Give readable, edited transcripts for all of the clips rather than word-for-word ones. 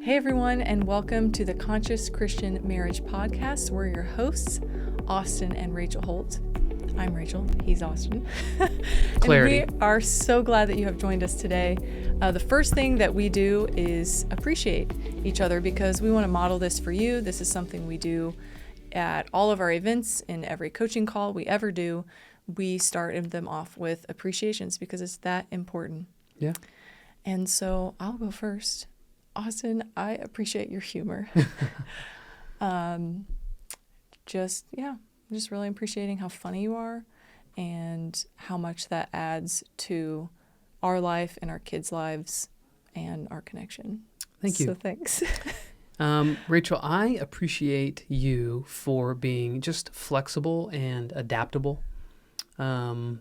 Hey everyone, and welcome to the Conscious Christian Marriage Podcast. We're your hosts, Austin and Rachel Holt. I'm Rachel, he's Austin. Clarity. And we are so glad that you have joined us today. The first thing that we do is appreciate each other because we want to model this for you. This is something we do at all of our events, in every coaching call we ever do. We start them off with appreciations because it's that important. Yeah. And so I'll go first. Austin, I appreciate your humor. Just really appreciating how funny you are and how much that adds to our life and our kids' lives and our connection. Thank you. So thanks. Rachel, I appreciate you for being just flexible and adaptable. Like,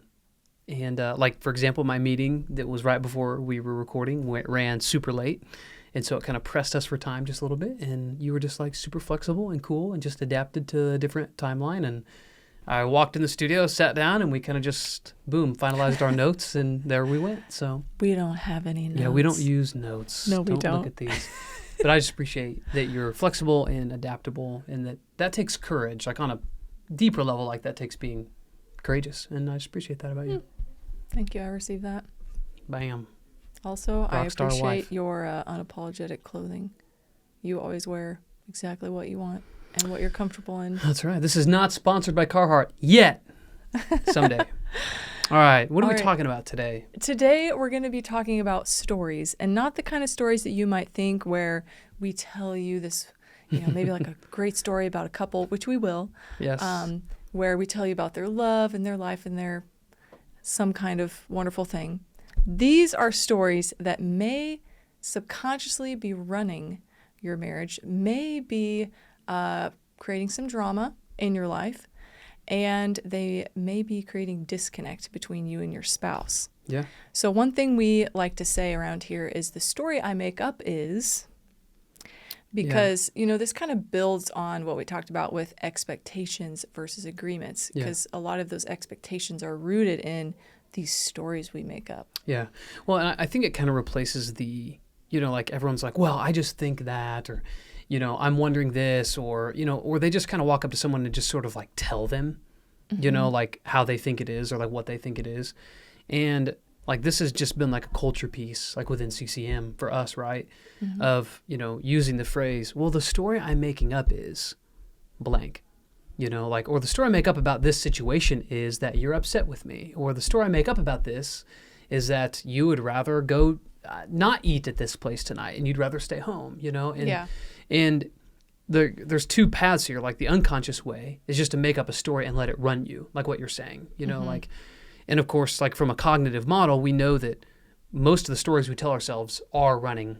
for example, my meeting that was right before we were recording ran super late. And so it kind of pressed us for time just a little bit. And you were just like super flexible and cool and just adapted to a different timeline. And I walked in the studio, sat down, and we kind of just, boom, finalized our notes. And there we went. So we don't have any notes. Yeah, we don't use notes. No, we don't. Look at these. But I just appreciate that you're flexible and adaptable, and that takes courage. Like on a deeper level, like that takes being courageous. And I just appreciate that about you. Thank you. I received that. Bam. Also, I Rockstar appreciate wife. your unapologetic clothing. You always wear exactly what you want and what you're comfortable in. That's right. This is not sponsored by Carhartt yet. Someday. All right. What are we talking about today? Today, we're going to be talking about stories, and not the kind of stories that you might think where we tell you this, maybe like a great story about a couple, which we will. Yes. Where we tell you about their love and their life and their some kind of wonderful thing. These are stories that may subconsciously be running your marriage, may be creating some drama in your life, and they may be creating disconnect between you and your spouse. Yeah. So one thing we like to say around here is the story I make up is, because, this kind of builds on what we talked about with expectations versus agreements, because a lot of those expectations are rooted in these stories we make up. Yeah. Well, and I think it kind of replaces the, like everyone's like, well, I just think that, or, I'm wondering this, or they just kind of walk up to someone and just sort of like tell them, like how they think it is or like what they think it is. And like this has just been like a culture piece, like within CCM for us, right? Mm-hmm. Of, using the phrase, well, the story I'm making up is blank. Or the story I make up about this situation is that you're upset with me. Or the story I make up about this is that you would rather go not eat at this place tonight and you'd rather stay home, And there's two paths here. Like the unconscious way is just to make up a story and let it run you, like what you're saying, and of course, like from a cognitive model, we know that most of the stories we tell ourselves are running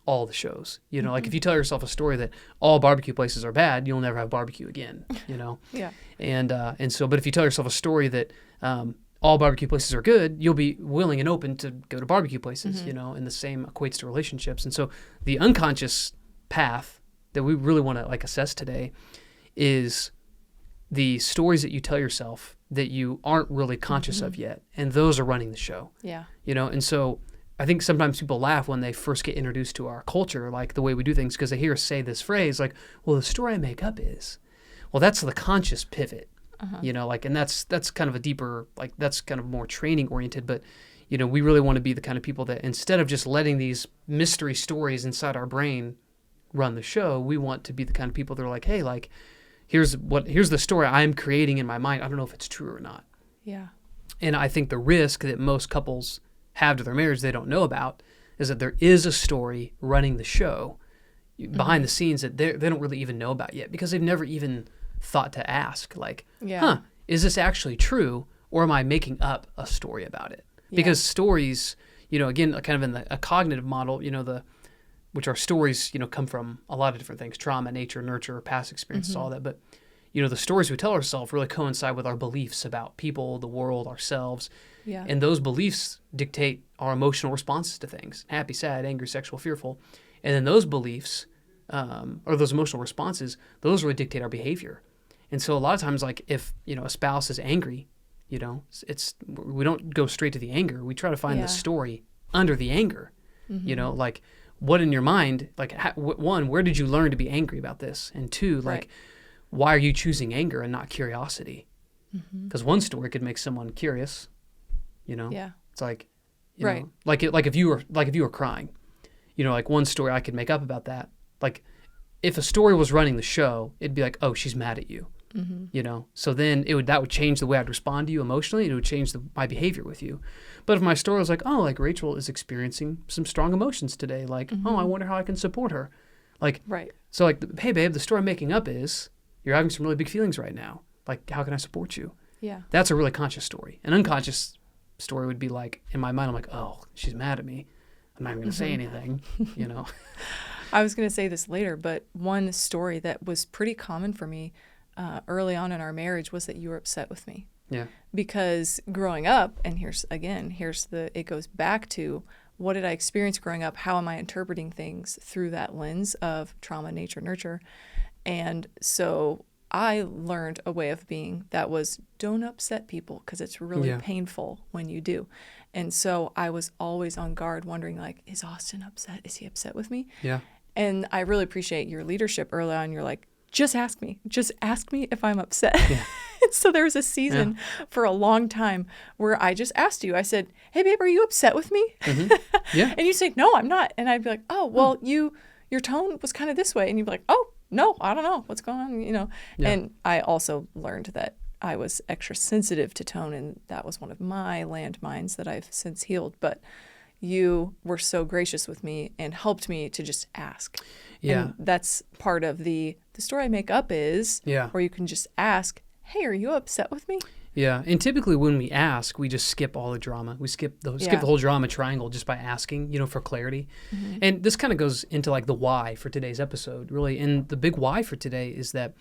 all the shows, like if you tell yourself a story that all barbecue places are bad, you'll never have barbecue again, Yeah. And so, but if you tell yourself a story that all barbecue places are good, you'll be willing and open to go to barbecue places, and the same equates to relationships. And so the unconscious path that we really want to like assess today is the stories that you tell yourself that you aren't really conscious of yet. And those are running the show. Yeah. And so I think sometimes people laugh when they first get introduced to our culture, like the way we do things, because they hear us say this phrase, like, well, the story I make up is, well, that's the conscious pivot, and that's kind of a deeper, like that's kind of more training oriented, but, we really want to be the kind of people that instead of just letting these mystery stories inside our brain run the show, we want to be the kind of people that are like, hey, like, here's the story I'm creating in my mind. I don't know if it's true or not. Yeah. And I think the risk that most couples have to their marriage they don't know about is that there is a story running the show behind the scenes that they don't really even know about yet because they've never even thought to ask, like, is this actually true, or am I making up a story about it? Because stories, again, kind of in a cognitive model, which are stories, come from a lot of different things, trauma, nature, nurture, past experiences, all that. But, the stories we tell ourselves really coincide with our beliefs about people, the world, ourselves. Yeah. And those beliefs dictate our emotional responses to things, happy, sad, angry, sexual, fearful. And then those beliefs, or those emotional responses, those really dictate our behavior. And so a lot of times, like if, a spouse is angry, we don't go straight to the anger. We try to find the story under the anger, like what in your mind, like, one, where did you learn to be angry about this? And two, like, Right. why are you choosing anger and not curiosity? Mm-hmm. Because one story could make someone curious, you know? Yeah. It's like, you Right. know, like if you were crying, you know, like one story I could make up about that. Like if a story was running the show, it'd be like, oh, she's mad at you, Mm-hmm. you know? So then that would change the way I'd respond to you emotionally. It would change my behavior with you. But if my story was like, oh, like Rachel is experiencing some strong emotions today. Like, Mm-hmm. oh, I wonder how I can support her. Like, Right. so like, hey babe, the story I'm making up is you're having some really big feelings right now. Like, how can I support you? Yeah. That's a really conscious story. An unconscious story would be like, in my mind, I'm like, oh, she's mad at me. I'm not even going to say anything, you know? I was going to say this later, but one story that was pretty common for me early on in our marriage was that you were upset with me. Yeah. Because growing up, and it goes back to what did I experience growing up? How am I interpreting things through that lens of trauma, nature, nurture? And so I learned a way of being that was don't upset people because it's really Yeah. painful when you do. And so I was always on guard wondering like, is Austin upset? Is he upset with me? Yeah. And I really appreciate your leadership early on. You're like, just ask me if I'm upset. Yeah. And so there was a season for a long time where I just asked you, I said, hey babe, are you upset with me? Mm-hmm. Yeah. And you say, no, I'm not. And I'd be like, oh, well, your tone was kind of this way. And you'd be like, oh, no, I don't know what's going on, you know? Yeah. And I also learned that I was extra sensitive to tone. And that was one of my landmines that I've since healed. But you were so gracious with me and helped me to just ask. Yeah. And that's part of the story I make up is Yeah. where you can just ask, hey, are you upset with me? Yeah. And typically when we ask, we just skip all the drama. We skip the whole drama triangle just by asking, you know, for clarity. Mm-hmm. And this kind of goes into like the why for today's episode, really. And the big why for today is that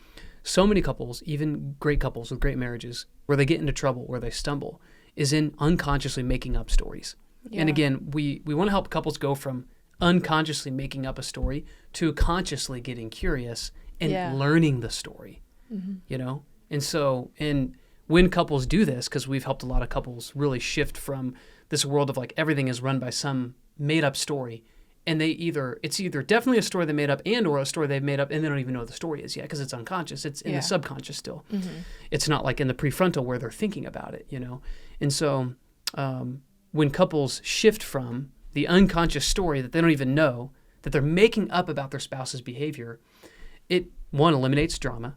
so many couples, even great couples with great marriages, where they get into trouble, where they stumble, is in unconsciously making up stories. Yeah. And again, we want to help couples go from unconsciously making up a story to consciously getting curious and learning the story, you know? And so, when couples do this, because we've helped a lot of couples really shift from this world of like everything is run by some made up story, and it's either definitely a story they made up and or a story they've made up and they don't even know what the story is yet because it's unconscious. It's in the subconscious still. Mm-hmm. It's not like in the prefrontal where they're thinking about it, you know? And so when couples shift from the unconscious story that they don't even know, that they're making up about their spouse's behavior, it, one, eliminates drama.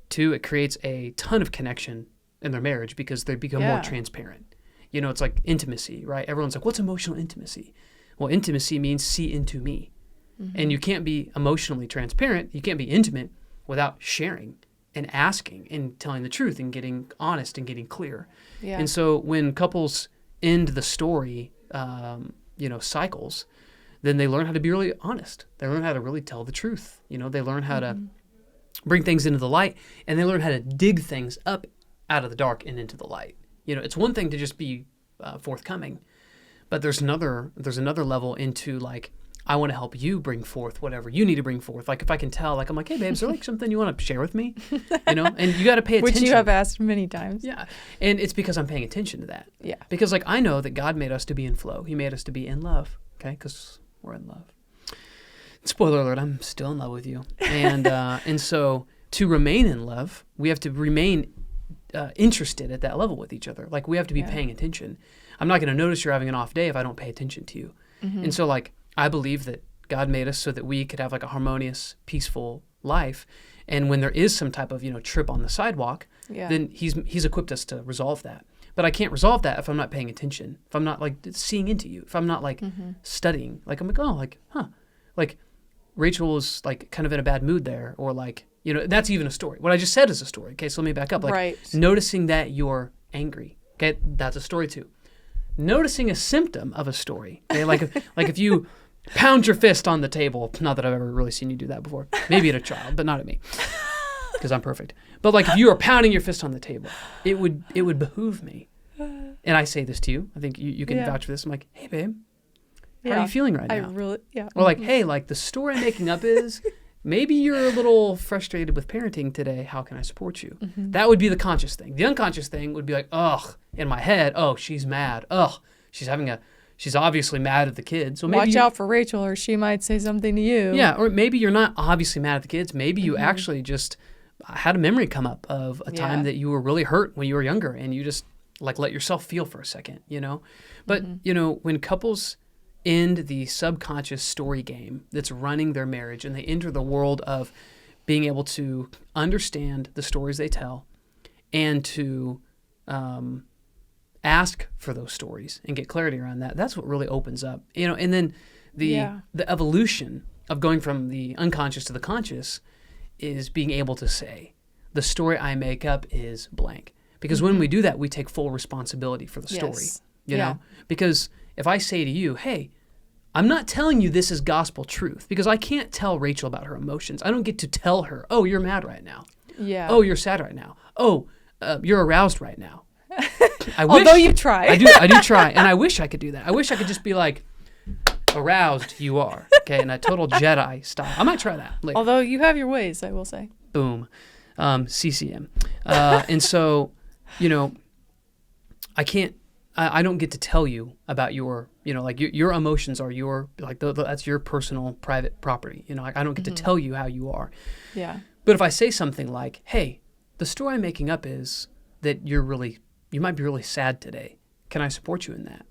Two, it creates a ton of connection in their marriage because they become more transparent. You know, it's like intimacy, right? Everyone's like, what's emotional intimacy? Well, intimacy means see into me. Mm-hmm. And you can't be emotionally transparent. You can't be intimate without sharing and asking and telling the truth and getting honest and getting clear. Yeah. And so when couples end the story, cycles, then they learn how to be really honest. They learn how to really tell the truth. You know, they learn how to bring things into the light, and they learn how to dig things up out of the dark and into the light. You know, it's one thing to just be forthcoming, but there's another level into like, I want to help you bring forth whatever you need to bring forth. Like if I can tell, like I'm like, hey babe, is there like something you want to share with me? You know, and you got to pay attention. Which you have asked many times. Yeah, and it's because I'm paying attention to that. Yeah. Because like I know that God made us to be in flow. He made us to be in love. Okay, because we're in love. Spoiler alert, I'm still in love with you. And so to remain in love, we have to remain interested at that level with each other. Like we have to be paying attention. I'm not going to notice you're having an off day if I don't pay attention to you. Mm-hmm. And so like I believe that God made us so that we could have like a harmonious, peaceful life. And when there is some type of, trip on the sidewalk, then he's equipped us to resolve that. But I can't resolve that if I'm not paying attention, if I'm not like seeing into you, if I'm not like studying. Like I'm like, oh, like, huh. Like Rachel was like kind of in a bad mood there, or like, that's even a story. What I just said is a story. Okay, so let me back up. Like noticing that you're angry. Okay, that's a story too. Noticing a symptom of a story. Okay, like if you pound your fist on the table. Not that I've ever really seen you do that before. Maybe at a child, but not at me, because I'm perfect. But like if you are pounding your fist on the table, it would behoove me. And I say this to you. I think you can vouch for this. I'm like, hey babe, how are you feeling right now? Or like, hey, like the story I'm making up is maybe you're a little frustrated with parenting today. How can I support you? Mm-hmm. That would be the conscious thing. The unconscious thing would be like, ugh, in my head, oh, she's mad. Ugh, she's having a she's obviously mad at the kids. So maybe Watch out for Rachel, or she might say something to you. Yeah, or maybe you're not obviously mad at the kids. Maybe you Mm-hmm. actually just had a memory come up of a time Yeah. that you were really hurt when you were younger, and you just like let yourself feel for a second, you know? But, Mm-hmm. you know, when couples end the subconscious story game that's running their marriage, and they enter the world of being able to understand the stories they tell and to ask for those stories and get clarity around that, that's what really opens up, you know? And then the evolution of going from the unconscious to the conscious is being able to say, the story I make up is blank. Because when we do that, we take full responsibility for the story, Yes. you Yeah. know? Because if I say to you, hey, I'm not telling you this is gospel truth, because I can't tell Rachel about her emotions. I don't get to tell her, oh, you're mad right now. Yeah. Oh, you're sad right now. Oh, you're aroused right now. Although you try. I do try, and I wish I could do that. I wish I could just be like, aroused you are, okay, in a total Jedi style. I might try that later. Although you have your ways, I will say. Boom. CCM. And so, you know, I don't get to tell you about your, you know, like your emotions are your, like that's your personal private property. You know, like I don't get to tell you how you are. Yeah. But if I say something like, hey, the story I'm making up is that you might be really sad today. Can I support you in that?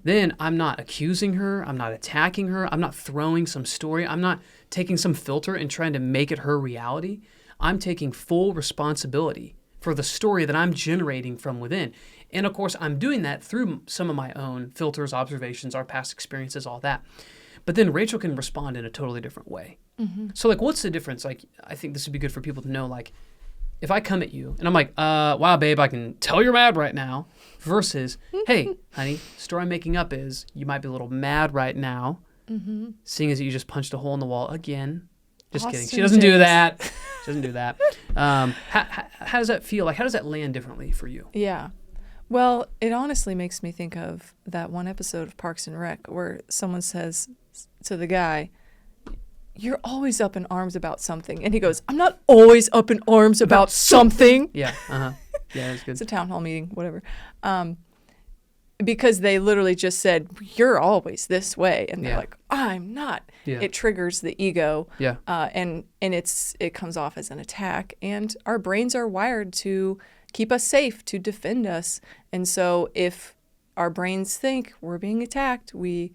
Then I'm not accusing her. I'm not attacking her. I'm not throwing some story. I'm not taking some filter and trying to make it her reality. I'm taking full responsibility for the story that I'm generating from within. And of course, I'm doing that through some of my own filters, observations, our past experiences, all that. But then Rachel can respond in a totally different way. So like, what's the difference? Like, I think this would be good for people to know, like, if I come at you and I'm like, wow, babe, I can tell you're mad right now, versus, hey, honey, the story I'm making up is you might be a little mad right now, seeing as you just punched a hole in the wall again. Just kidding. She doesn't do that. She doesn't do that. How does that feel? Like, how does that land differently for you? Yeah. Well, it honestly makes me think of that one episode of Parks and Rec where someone says to the guy, you're always up in arms about something. And he goes, I'm not always up in arms about something. Yeah. Yeah, that's good. It's a town hall meeting, whatever. Because they literally just said, you're always this way. And they're like, I'm not. Yeah. It triggers the ego. Yeah. And it comes off as an attack. And our brains are wired to keep us safe, to defend us. And so if our brains think we're being attacked, we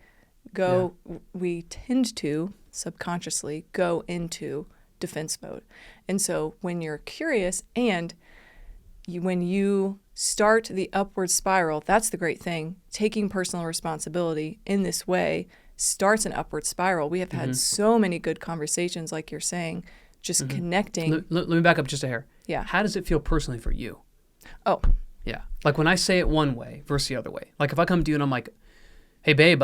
tend to subconsciously go into defense mode. And so when you're curious and when you start the upward spiral, that's the great thing. Taking personal responsibility in this way starts an upward spiral. We have had so many good conversations, like you're saying, just connecting. Let me back up just a hair. Yeah. How does it feel personally for you? Oh, Yeah. Like when I say it one way versus the other way. Like if I come to you and I'm like, hey, babe,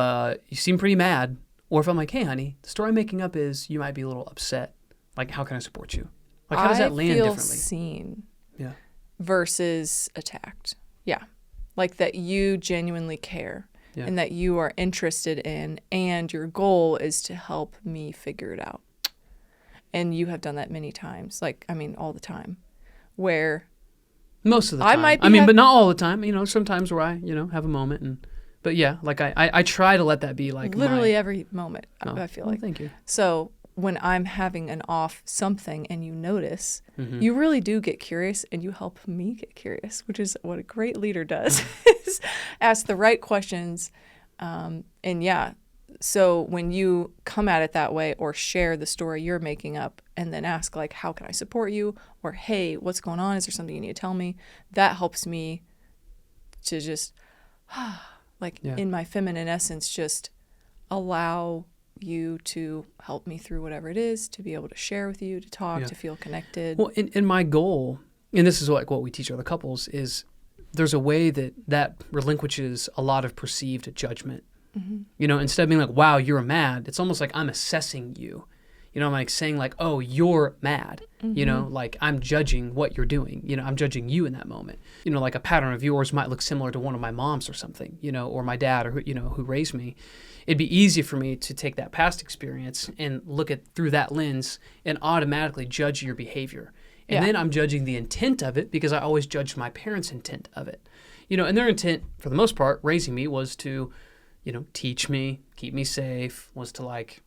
you seem pretty mad. Or if I'm like, hey, honey, the story I'm making up is you might be a little upset. Like, how can I support you? Like, how does that land I feel differently? seen Yeah. versus attacked. Yeah. Like that you genuinely care Yeah. and that you are interested in, and your goal is to help me figure it out. And you have done that many times, like, I mean, all the time, where Most of the I time. might be I mean, hav- but not all the time. You know, sometimes where I, have a moment. But yeah, like I try to let that be like literally every moment, I feel like. Thank you. So when I'm having an off something and you notice, you really do get curious and you help me get curious, which is what a great leader does, is ask the right questions. So when you come at it that way or share the story you're making up and then ask like, how can I support you? Or, hey, what's going on? Is there something you need to tell me? That helps me to just, in my feminine essence, just allow you to help me through whatever it is, to be able to share with you, to talk, to feel connected. Well, and my goal, and this is like what we teach other couples, is there's a way that relinquishes a lot of perceived judgment. You know, instead of being like, wow, you're mad, it's almost like I'm assessing you. You know, I'm like saying like, oh, you're mad. You know, like I'm judging what you're doing. You know, I'm judging you in that moment. You know, like a pattern of yours might look similar to one of my moms or something, you know, or my dad or, who raised me. It'd be easy for me to take that past experience and look at through that lens and automatically judge your behavior. And then I'm judging the intent of it because I always judged my parents' intent of it. You know, and their intent, for the most part, raising me was to teach me, keep me safe, was to like,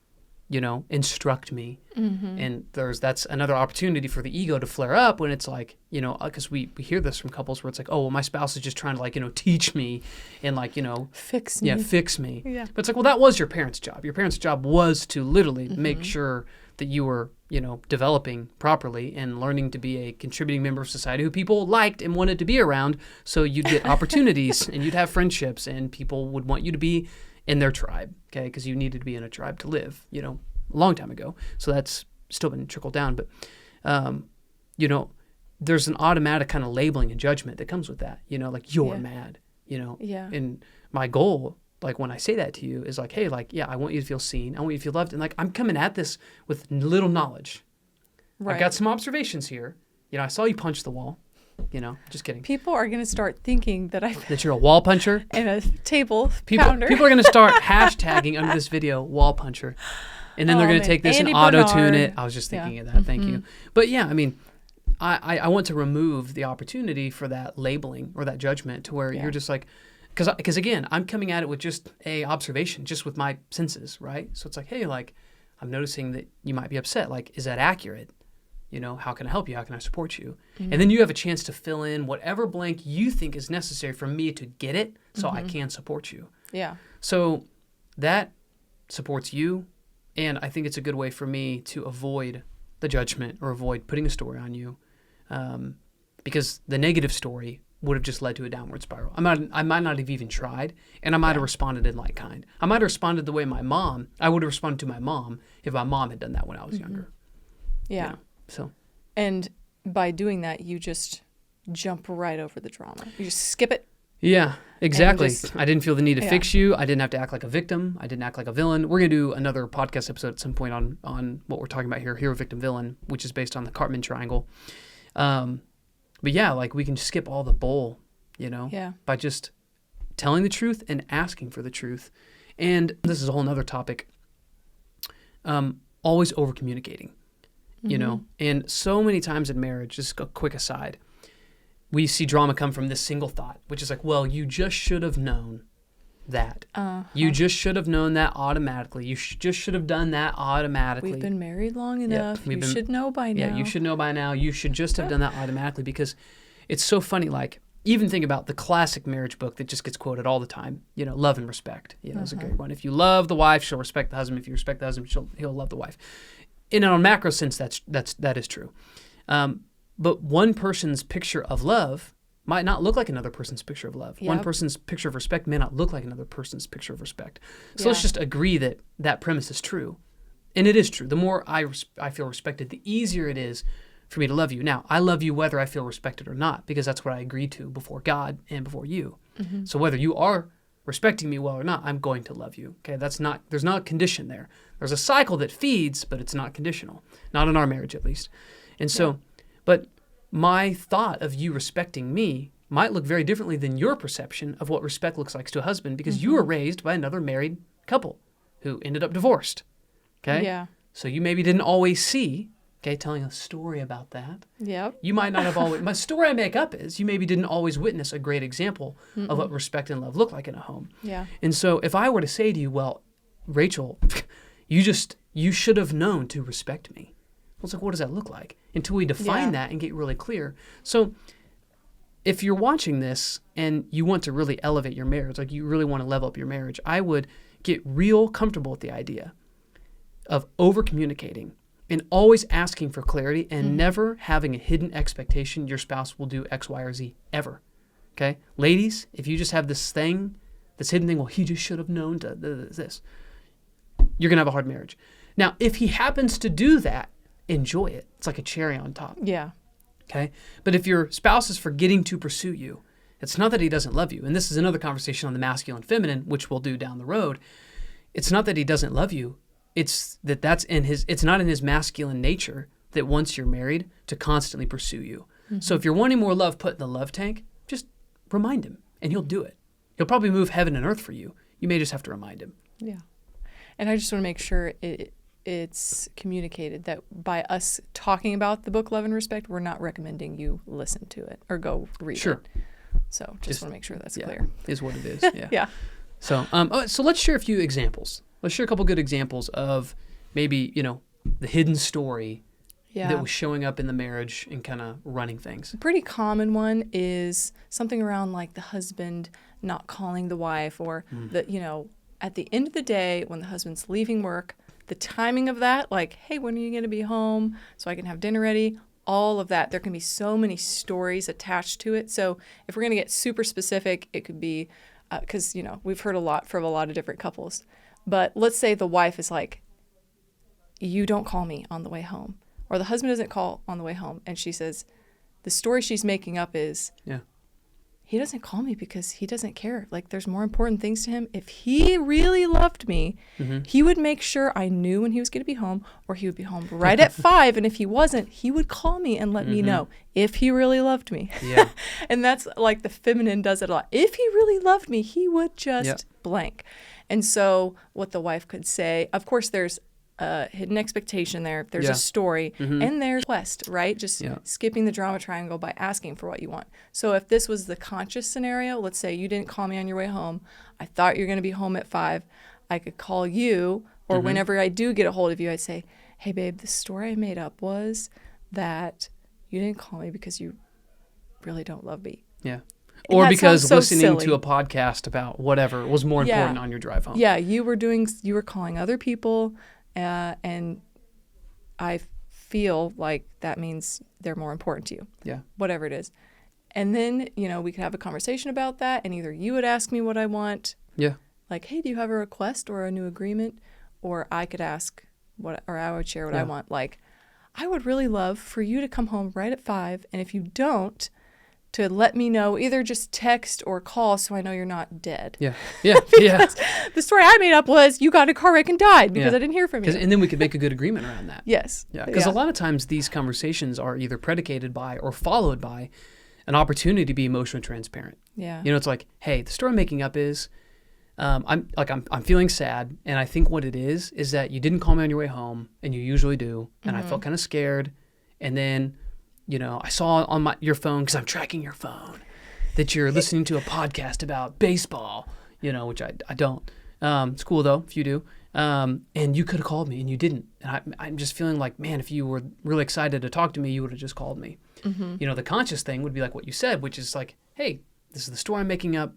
instruct me. And that's another opportunity for the ego to flare up when it's like, because we hear this from couples where it's like, oh, well, my spouse is just trying to like, teach me and like, Fix me. Yeah, fix me. Yeah. But it's like, well, that was your parents' job. Your parents' job was to literally make sure that you were, developing properly and learning to be a contributing member of society who people liked and wanted to be around. So you'd get opportunities and you'd have friendships and people would want you to be in their tribe, okay? Because you needed to be in a tribe to live, a long time ago. So that's still been trickled down. But, there's an automatic kind of labeling and judgment that comes with that, like you're mad, Yeah. And my goal, like when I say that to you, is like, hey, like, yeah, I want you to feel seen. I want you to feel loved. And like, I'm coming at this with little knowledge. Right. I've got some observations here. I saw you punch the wall. Just kidding. People are going to start thinking that you're a wall puncher. And a table People pounder. are going to start hashtagging under this video, wall puncher. And then they're going to take this Andy and auto-tune Bernard. it. I was just thinking of that. Thank you. But yeah, I mean, I want to remove the opportunity for that labeling or that judgment to where you're just like, because again, I'm coming at it with just a observation, just with my senses, right? So it's like, hey, like, I'm noticing that you might be upset. Like, is that accurate? How can I help you? How can I support you? And then you have a chance to fill in whatever blank you think is necessary for me to get it so I can support you. Yeah. So that supports you. And I think it's a good way for me to avoid the judgment or avoid putting a story on you. Because the negative story would have just led to a downward spiral. I might not have even tried, and I might have responded in like kind. I might have responded the way I would have responded to my mom if my mom had done that when I was younger. Yeah. So. And by doing that, you just jump right over the drama. You just skip it. Yeah, exactly. Just, I didn't feel the need to fix you. I didn't have to act like a victim. I didn't act like a villain. We're going to do another podcast episode at some point on what we're talking about here, hero, victim, villain, which is based on the Cartman triangle. But yeah, like we can skip all the bull, by just telling the truth and asking for the truth. And this is a whole nother topic. Always over communicating, and so many times in marriage, just a quick aside, we see drama come from this single thought, which is like, well, you just should have known that. You just should have known that automatically. You just should have done that automatically. We've been married long enough. You should know by now. Yeah, you should know by now. You should just have done that automatically, because it's so funny. Like, even think about the classic marriage book that just gets quoted all the time. Love and respect. It's a great one. If you love the wife, she'll respect the husband. If you respect the husband, he'll love the wife. In a macro sense, that is true. But one person's picture of love might not look like another person's picture of love. Yep. One person's picture of respect may not look like another person's picture of respect. So let's just agree that that premise is true. And it is true. The more I feel respected, the easier it is for me to love you. Now, I love you whether I feel respected or not, because that's what I agreed to before God and before you. So whether you are respecting me well or not, I'm going to love you. Okay, there's not a condition there. There's a cycle that feeds, but it's not conditional. Not in our marriage, at least. And so, but my thought of you respecting me might look very differently than your perception of what respect looks like to a husband, because you were raised by another married couple who ended up divorced. Okay? Yeah. So you maybe didn't always see, telling a story about that. Yep. You might not have always, my story I make up is you maybe didn't always witness a great example of what respect and love look like in a home. Yeah. And so if I were to say to you, well, Rachel, you should have known to respect me. Well, it's like, what does that look like? Until we define that and get really clear. So if you're watching this and you want to really elevate your marriage, like you really want to level up your marriage, I would get real comfortable with the idea of over communicating and always asking for clarity and never having a hidden expectation your spouse will do X, Y, or Z ever. Okay? Ladies, if you just have this hidden thing, well, he just should have known this, you're going to have a hard marriage. Now, if he happens to do that, enjoy it. It's like a cherry on top. Yeah. Okay? But if your spouse is forgetting to pursue you, it's not that he doesn't love you. And this is another conversation on the masculine feminine, which we'll do down the road. It's not that he doesn't love you. It's that it's not in his masculine nature that once you're married to constantly pursue you. So if you're wanting more love put in the love tank, just remind him and he'll do it. He'll probably move heaven and earth for you. You may just have to remind him. Yeah. And I just want to make sure it's communicated that by us talking about the book Love and Respect, we're not recommending you listen to it or go read it. Sure. So just want to make sure that's yeah, clear. Is what it is. Yeah. Yeah. So, so let's share a few examples. Let's share a couple good examples of maybe, the hidden story that was showing up in the marriage and kind of running things. A pretty common one is something around like the husband not calling the wife, or at the end of the day when the husband's leaving work, the timing of that, like, hey, when are you going to be home so I can have dinner ready? All of that. There can be so many stories attached to it. So if we're going to get super specific, it could be because, we've heard a lot from a lot of different couples. But let's say the wife is like, you don't call me on the way home. Or the husband doesn't call on the way home. And she says, the story she's making up is, he doesn't call me because he doesn't care. Like, there's more important things to him. If he really loved me, he would make sure I knew when he was going to be home, or he would be home right at 5. And if he wasn't, he would call me and let me know if he really loved me. Yeah. And that's like the feminine does it a lot. If he really loved me, he would just blank. And so what the wife could say, of course, there's a hidden expectation there. There's a story, and there's quest, right? Just skipping the drama triangle by asking for what you want. So if this was the conscious scenario, let's say you didn't call me on your way home. I thought you were going to be home at 5. I could call you, or whenever I do get a hold of you, I'd say, hey, babe, the story I made up was that you didn't call me because you really don't love me. Yeah. Or because listening to a podcast about whatever was more important on your drive home. Yeah, you were calling other people, and I feel like that means they're more important to you. Yeah. Whatever it is. And then, we could have a conversation about that, and either you would ask me what I want. Yeah. Like, hey, do you have a request or a new agreement? Or I could ask or I would share what I want. Like, I would really love for you to come home right at 5, and if you don't, to let me know, either just text or call so I know you're not dead. Yeah. Yeah. Yeah. The story I made up was you got in a car wreck and died because I didn't hear from you. And then we could make a good agreement around that. Yes. Yeah. Because a lot of times these conversations are either predicated by or followed by an opportunity to be emotionally transparent. Yeah. It's like, hey, the story I'm making up is I'm feeling sad, and I think what it is that you didn't call me on your way home, and you usually do, and I felt kind of scared, and then I saw on your phone, because I'm tracking your phone, that you're listening to a podcast about baseball, which I don't. It's cool, though, if you do. And you could have called me, and you didn't. And I'm just feeling like, man, if you were really excited to talk to me, you would have just called me. The conscious thing would be like what you said, which is like, hey, this is the story I'm making up.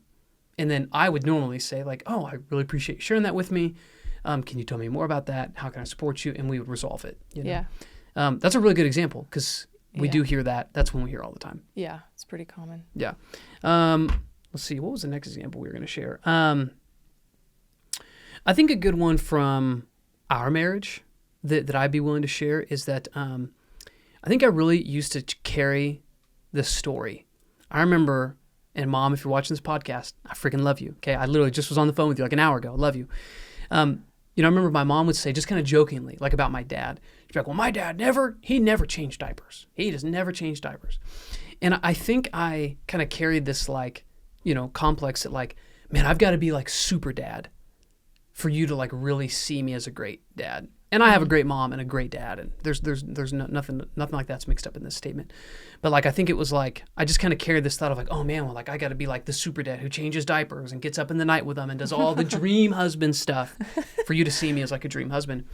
And then I would normally say, like, oh, I really appreciate you sharing that with me. Can you tell me more about that? How can I support you? And we would resolve it. Yeah. That's a really good example, because we do hear that. That's when we hear all the time. Yeah, it's pretty common. Yeah. Let's see. What was the next example we were going to share? I think a good one from our marriage that I'd be willing to share is that I think I really used to carry this story. I remember, and Mom, if you're watching this podcast, I freaking love you. Okay, I literally just was on the phone with you like an hour ago. I love you. I remember my mom would say, just kind of jokingly, like about my dad. She'd be like, well, my dad never changed diapers. He just never changed diapers. And I think I kind of carried this complex that like, man, I've got to be like super dad for you to like really see me as a great dad. And I have a great mom and a great dad, and there's nothing like that's mixed up in this statement. But like, I think it was like, I just kind of carried this thought of like, oh man, well, like I got to be like the super dad who changes diapers and gets up in the night with them and does all the dream husband stuff for you to see me as like a dream husband.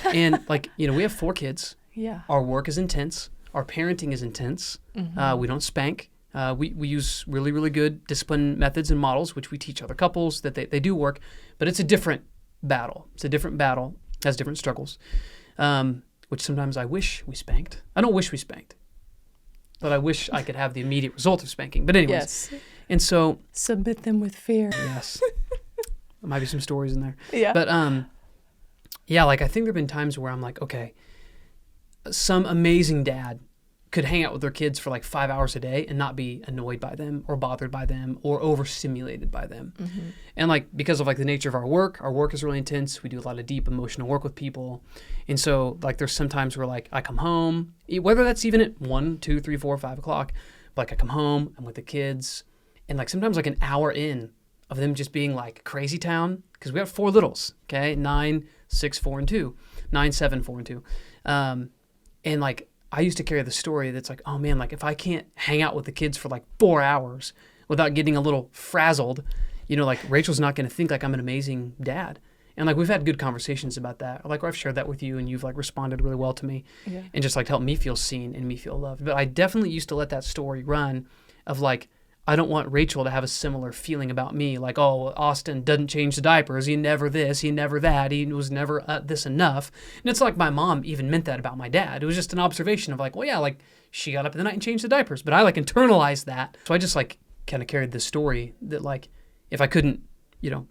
And like, we have 4 kids. Yeah. Our work is intense. Our parenting is intense. We don't spank. We use really, really good discipline methods and models, which we teach other couples that they do work, but it's a different battle. It's a different battle. Has different struggles, which sometimes I wish we spanked. I don't wish we spanked, but I wish I could have the immediate result of spanking. But anyways, yes. And so submit them with fear. Yes, there might be some stories in there. Yeah, but like I think there've been times where I'm like, okay, some amazing dad could hang out with their kids for like 5 hours a day and not be annoyed by them or bothered by them or overstimulated by them. And like, because of like the nature of our work is really intense. We do a lot of deep emotional work with people. And so like, there's sometimes where like I come home, whether that's even at 1, 2, 3, 4, 5 o'clock, but like I come home, I'm with the kids, and like sometimes like an hour in of them just being like crazy town, because we have 4 littles, okay? 9, 6, 4, and 2. 9, 7, 4, and 2. And like, I used to carry the story that's like, oh man, like if I can't hang out with the kids for like 4 hours without getting a little frazzled like Rachel's not going to think like I'm an amazing dad. And like we've had good conversations about that. Like I've shared that with you and you've like responded really well to me and just like helped me feel seen and me feel loved. But I definitely used to let that story run of like, I don't want Rachel to have a similar feeling about me. Like, oh, Austin doesn't change the diapers. He never this, he never that. He was never this enough. And it's like my mom even meant that about my dad. It was just an observation of like, well, yeah, like she got up in the night and changed the diapers. But I like internalized that. So I just like kind of carried this story that like if I couldn't,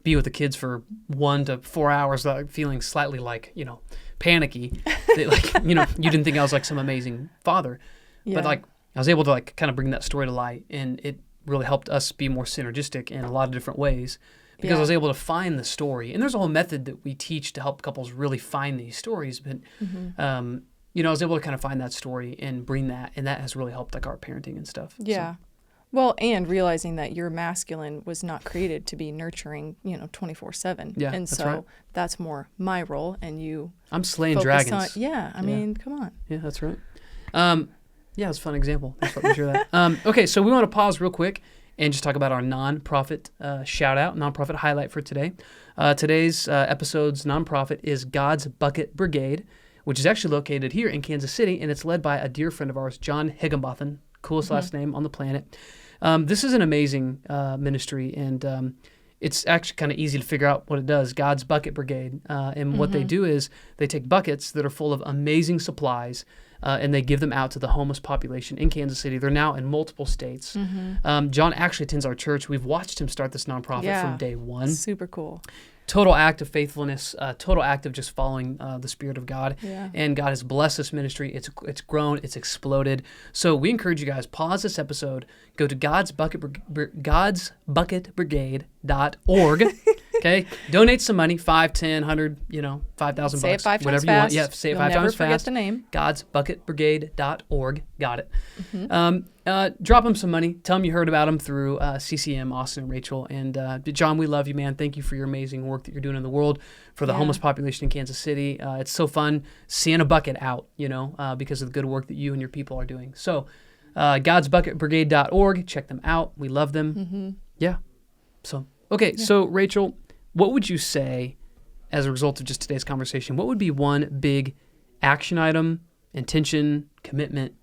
be with the kids for 1 to 4 hours, like feeling slightly like, panicky, that, like, you didn't think I was like some amazing father. Yeah. But like I was able to like kind of bring that story to light, and it really helped us be more synergistic in a lot of different ways because I was able to find the story. And there's a whole method that we teach to help couples really find these stories. But, I was able to kind of find that story and bring that, and that has really helped like our parenting and stuff. Yeah. So. Well, and realizing that your masculine was not created to be nurturing, 24/7. Yeah, and that's so right. That's more my role, and I'm slaying dragons. I mean, come on. Yeah, that's right. It's a fun example. Thanks for letting me share that. Okay, so we want to pause real quick and just talk about our nonprofit shout-out, nonprofit highlight for today. Today's episode's nonprofit is God's Bucket Brigade, which is actually located here in Kansas City, and it's led by a dear friend of ours, John Higginbotham, coolest last name on the planet. This is an amazing ministry, and it's actually kind of easy to figure out what it does. God's Bucket Brigade. And what they do is they take buckets that are full of amazing supplies, and they give them out to the homeless population in Kansas City. They're now in multiple states. John actually attends our church. We've watched him start this nonprofit from day one. Super cool. Total act of faithfulness, total act of just following the Spirit of God. Yeah. And God has blessed this ministry. It's grown. It's exploded. So we encourage you guys, pause this episode, go to godsbucketbrigade.org. Okay? Donate some money, 5, 10, 100, 5,000 bucks. Say it 5 times whatever fast. You want. Yeah, say it 5 times fast. Never forget the name. godsbucketbrigade.org. Got it. Drop them some money. Tell them you heard about them through CCM, Austin and Rachel. And John, we love you, man. Thank you for your amazing work that you're doing in the world for the homeless population in Kansas City. It's so fun seeing a bucket out, because of the good work that you and your people are doing. So godsbucketbrigade.org. Check them out. We love them. Yeah. So, okay. Yeah. So, Rachel, what would you say as a result of just today's conversation? What would be one big action item, intention, commitment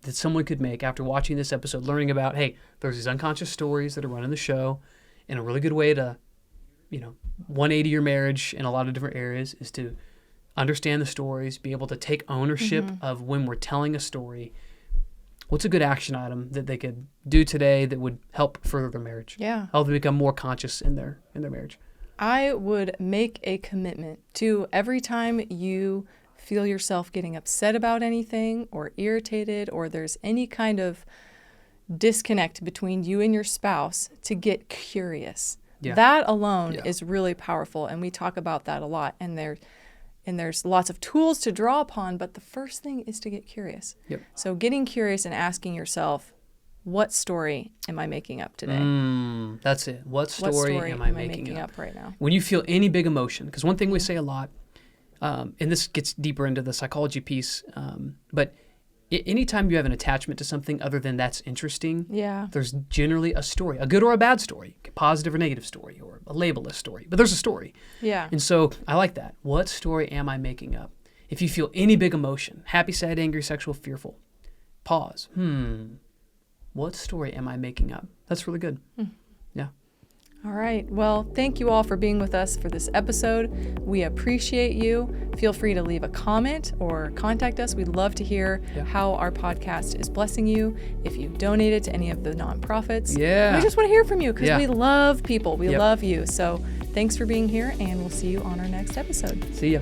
that someone could make after watching this episode, learning about, hey, there's these unconscious stories that are running the show, and a really good way to, 180 your marriage in a lot of different areas is to understand the stories, be able to take ownership of when we're telling a story. What's a good action item that they could do today that would help further their marriage? Yeah. Help them become more conscious in their marriage? I would make a commitment to every time you feel yourself getting upset about anything or irritated or there's any kind of disconnect between you and your spouse, to get curious. Yeah. That alone is really powerful, and we talk about that a lot. And there's lots of tools to draw upon, but the first thing is to get curious. Yep. So getting curious and asking yourself, what story am I making up today? That's it. What story am I making up right now? When you feel any big emotion, because one thing we say a lot, and this gets deeper into the psychology piece, but anytime you have an attachment to something other than that's interesting, there's generally a story, a good or a bad story, a positive or negative story, or a labelless story, but there's a story. Yeah. And so I like that. What story am I making up? If you feel any big emotion, happy, sad, angry, sexual, fearful, pause. What story am I making up? That's really good. Yeah. All right. Well, thank you all for being with us for this episode. We appreciate you. Feel free to leave a comment or contact us. We'd love to hear how our podcast is blessing you. If you've donated to any of the nonprofits, we just want to hear from you because we love people. We love you. So thanks for being here, and we'll see you on our next episode. See ya.